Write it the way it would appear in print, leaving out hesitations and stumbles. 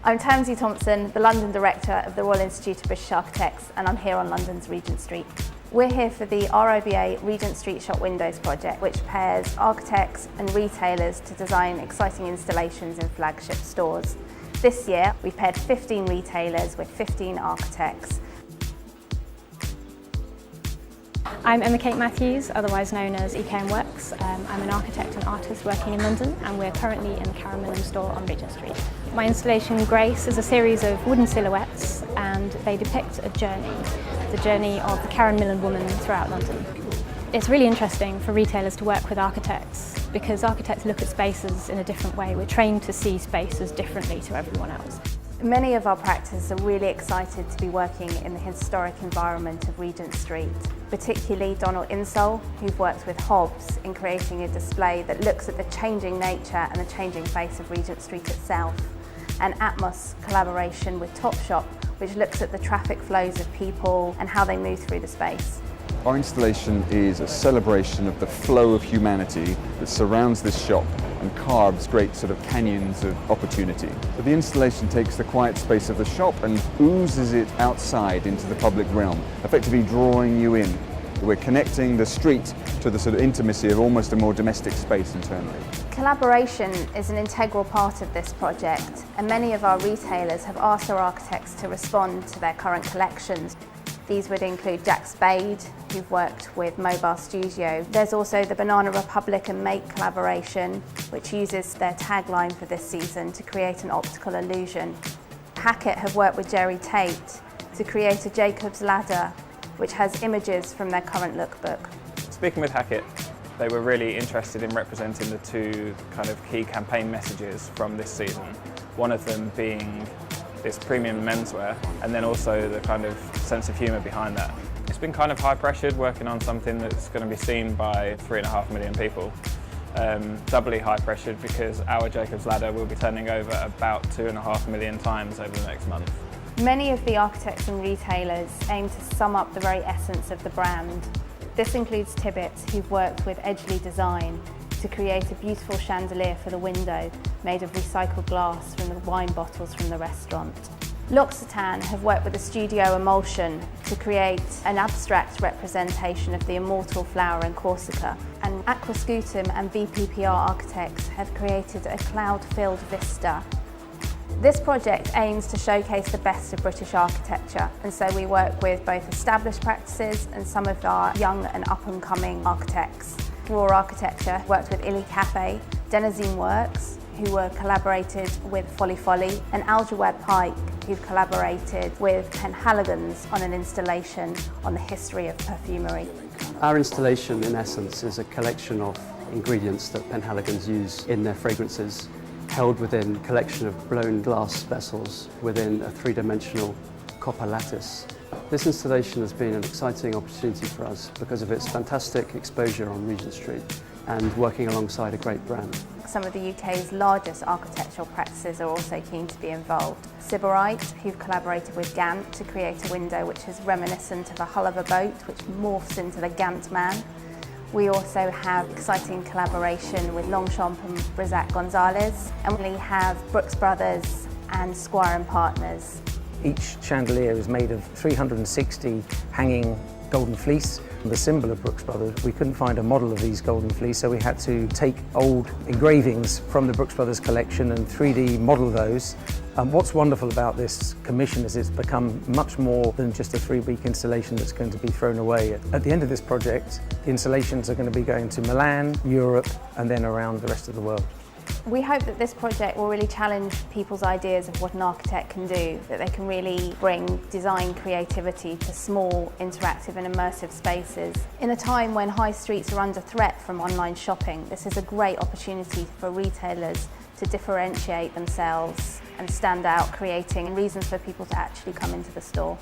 I'm Tamsy Thompson, the London Director of the Royal Institute of British Architects, and I'm here on London's Regent Street. We're here for the RIBA Regent Street Shop Windows project, which pairs architects and retailers to design exciting installations in flagship stores. This year, we've paired 15 retailers with 15 architects. I'm Emma Kate Matthews, otherwise known as EKM Works. I'm an architect and artist working in London, and we're currently in the Karen Millen store on Regent Street. My installation, Grace, is a series of wooden silhouettes, and they depict a journey, the journey of the Karen Millen woman throughout London. It's really interesting for retailers to work with architects because architects look at spaces in a different way. We're trained to see spaces differently to everyone else. Many of our practices are really excited to be working in the historic environment of Regent Street, particularly Donald Insole, who've worked with Hobbs in creating a display that looks at the changing nature and the changing face of Regent Street itself, and Atmos collaboration with Topshop, which looks at the traffic flows of people and how they move through the space. Our installation is a celebration of the flow of humanity that surrounds this shop and carves great sort of canyons of opportunity. So the installation takes the quiet space of the shop and oozes it outside into the public realm, effectively drawing you in. We're connecting the street to the sort of intimacy of almost a more domestic space internally. Collaboration is an integral part of this project, and many of our retailers have asked our architects to respond to their current collections. These would include Jack Spade, who've worked with Mobile Studio. There's also the Banana Republic and Make collaboration, which uses their tagline for this season to create an optical illusion. Hackett have worked with Jerry Tate to create a Jacob's Ladder, which has images from their current lookbook. Speaking with Hackett, they were really interested in representing the two kind of key campaign messages from this season. One of them being this premium menswear, and then also the kind of sense of humour behind that. It's been kind of high pressured working on something that's going to be seen by 3.5 million people. Doubly high pressured because our Jacob's Ladder will be turning over about 2.5 million times over the next month. Many of the architects and retailers aim to sum up the very essence of the brand. This includes Tibbetts, who've worked with Edgeley Design to create a beautiful chandelier for the window made of recycled glass from the wine bottles from the restaurant. L'Occitane have worked with the Studio Emulsion to create an abstract representation of the immortal flower in Corsica. And Aquascutum and VPPR architects have created a cloud-filled vista. This project aims to showcase the best of British architecture, and so we work with both established practices and some of our young and up-and-coming architects. Raw Architecture worked with Illy Cafe, Denizen Works, who were collaborated with Folly Folly, and Algeweb Pike, who've collaborated with Penhaligon's on an installation on the history of perfumery. Our installation, in essence, is a collection of ingredients that Penhaligon's use in their fragrances, held within a collection of blown glass vessels within a three-dimensional copper lattice. This installation has been an exciting opportunity for us because of its fantastic exposure on Regent Street and working alongside a great brand. Some of the UK's largest architectural practices are also keen to be involved. Sybarite, who've collaborated with Gant to create a window which is reminiscent of a hull of a boat, which morphs into the Gant man. We also have exciting collaboration with Longchamp and Brizac Gonzalez, and we have Brooks Brothers and Squire and Partners. Each chandelier is made of 360 hanging golden fleece. The symbol of Brooks Brothers, we couldn't find a model of these golden fleece, so we had to take old engravings from the Brooks Brothers collection and 3D model those. What's wonderful about this commission is it's become much more than just a 3-week installation that's going to be thrown away. At the end of this project, the installations are going to be going to Milan, Europe, and then around the rest of the world. We hope that this project will really challenge people's ideas of what an architect can do, that they can really bring design creativity to small, interactive and immersive spaces. In a time when high streets are under threat from online shopping, this is a great opportunity for retailers to differentiate themselves and stand out, creating reasons for people to actually come into the store.